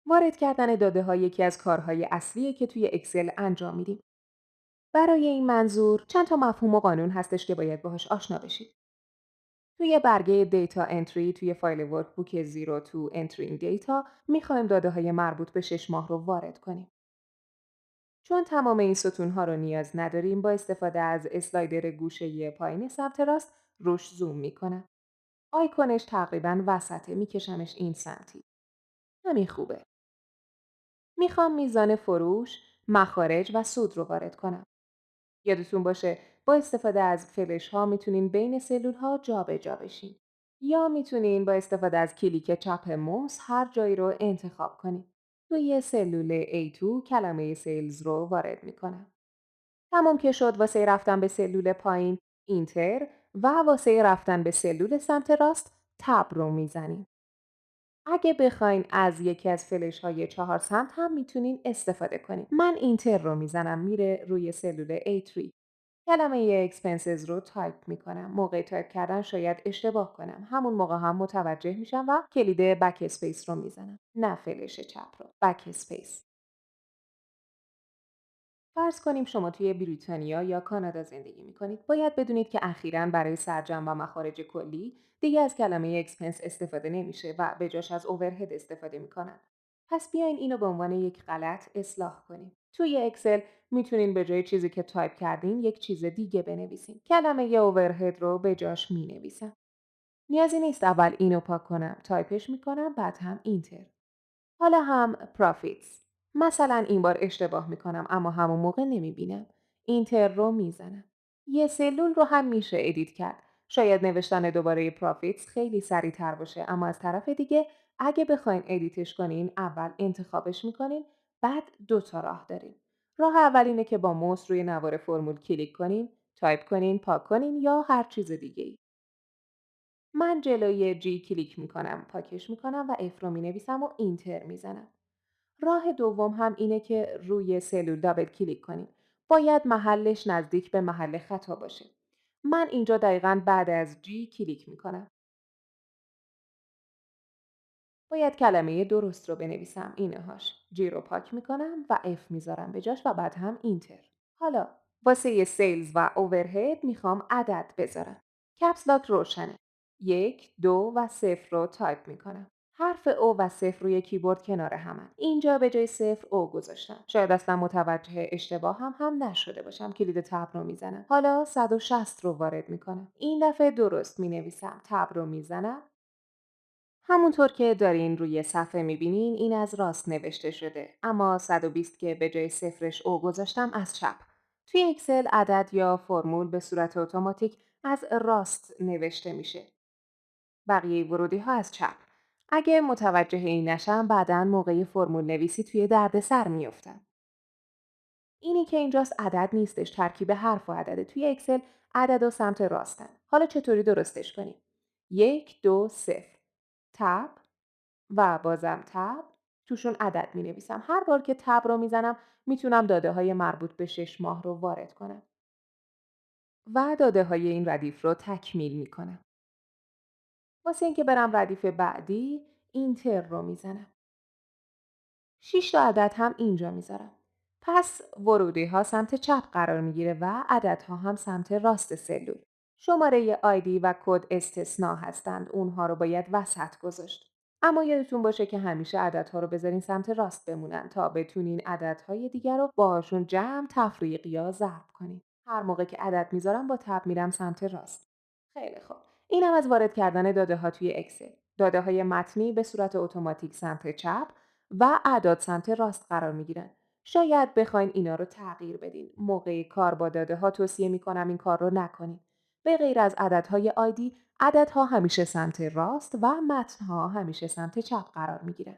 وارد کردن داده‌ها یکی از کارهای اصلیه که توی اکسل انجام میدیم. برای این منظور چند تا مفهوم و قانون هستش که باید باهاش آشنا بشید. توی برگه دیتا انتری توی فایل ورکبوک زیرو تو entering دیتا میخوایم داده‌های مربوط به 6 ماه رو وارد کنیم. چون تمام این ستون‌ها رو نیاز نداریم با استفاده از اسلایدر گوشه پایین سمت راست روش زوم میکنم. آیکونش تقریباً وسطه، میکشمش این سمتی. همین خوبه. میخوام میزان فروش، مخارج و سود رو وارد کنم. یادتون باشه با استفاده از فلش ها میتونین بین سلول ها جابجا بشین. یا میتونین با استفاده از کلیک چپ موس هر جایی رو انتخاب کنین. توی سلول A2 کلمه سیلز رو وارد میکنم. تمام که شد واسه رفتن به سلول پایین اینتر و واسه رفتن به سلول سمت راست تب رو میزنیم. اگه بخواین از یکی از فلش های 4 سمت هم میتونین استفاده کنین. من اینتر رو میزنم، میره روی سلول A3. کلمه expenses رو تایپ میکنم. موقع تایپ کردن شاید اشتباه کنم. همون موقع هم متوجه میشم و کلید بک اسپیس رو میزنم. نه فلش چپ رو. بک اسپیس. فرض کنیم شما توی بریتانیا یا کانادا زندگی میکنید. باید بدونید که اخیراً برای سرجم و مخارج کلی دیگه از کلمه اکسپنس استفاده نمیشه و به جاش از اوورهد استفاده میکنن. پس بیاین اینو به عنوان یک غلط اصلاح کنیم. توی اکسل میتونین به جای چیزی که تایپ کردین یک چیز دیگه بنویسین. کلمه اوورهد رو به جاش مینویسم. نیازی نیست اول اینو پاک کنم. تایپش میکنم بعد هم اینتر. حالا هم پرافیتس. مثلا این بار اشتباه میکنم اما همون موقع نمیبینم. اینتر رو میزنم. یه سلول رو هم میشه ادیت کرد. شاید نوشتن دوباره پرافیتس خیلی سریع‌تر باشه اما از طرف دیگه اگه بخواین ادیتش کنین اول انتخابش میکنین بعد 2 تا راه دارین. راه اول اینه که با موس روی نوار فرمول کلیک کنین، تایپ کنین، پاک کنین یا هر چیز دیگه. من جلوی جی کلیک میکنم، پاکش میکنم و اف رو مینویسم و اینتر میزنم. راه دوم هم اینه که روی سلول دابل کلیک کنیم. باید محلش نزدیک به محل خطا باشه. من اینجا دقیقاً بعد از جی کلیک میکنم. باید کلمه درست رو بنویسم. اینهاش. جی رو پاک میکنم و اف میذارم به جاش و بعد هم اینتر. حالا واسه سیلز و اوورهد میخوام عدد بذارم. کپس لاک روشنه. 1، 2 و 0 رو تایپ میکنم. حرف او و صفر روی کیبورد کنار همن. اینجا به جای صفر او گذاشتم. شاید اصلا متوجه اشتباه هم نشده باشم. کلید تب رو میزنم. حالا 160 رو وارد میکنم. این دفعه درست مینویسم. تب رو میزنم. همونطور که دارین روی صفحه میبینین این از راست نوشته شده. اما 120 که به جای صفرش او گذاشتم از چپ. توی اکسل عدد یا فرمول به صورت اتوماتیک از راست نوشته میشه. بقیه ورودی ها از چپ. اگه متوجه این نشم بعداً موقع فرمول نویسی توی دردسر میافتم. اینی که اینجاست عدد نیستش، ترکیب حرف و عدده. توی اکسل عدد و سمت راستن. حالا چطوری درستش کنیم؟ 1، 2، 0. تب و بازم تب. توشون عدد می نویسم. هر بار که تب رو میزنم میتونم داده های مربوط به 6 ماه رو وارد کنم. و داده های این ردیف رو تکمیل می کنم. واسه اینکه برم ردیف بعدی اینتر رو میزنم. 6 تا عدد هم اینجا میذارم. پس ورودی ها سمت چپ قرار میگیره و عددها هم سمت راست سلول. شماره آیدی و کد استثناء هستند. اونها رو باید وسط گذاشت. اما یادتون باشه که همیشه عددها رو بذارین سمت راست بمونن تا بتونین عددهای دیگر رو باهاشون جمع، تفریق یا ضرب کنین. هر موقع که عدد میذارم با تب میرم سمت راست. خیلی خوب. اینم از وارد کردن داده ها توی اکسل. داده های متنی به صورت اتوماتیک سمت چپ و اعداد سمت راست قرار می گیرن. شاید بخواین اینا رو تغییر بدین. موقع کار با داده ها توصیه می کنم این کار رو نکنین. به غیر از عددهای آیدی، عددها همیشه سمت راست و متنها همیشه سمت چپ قرار می گیرن.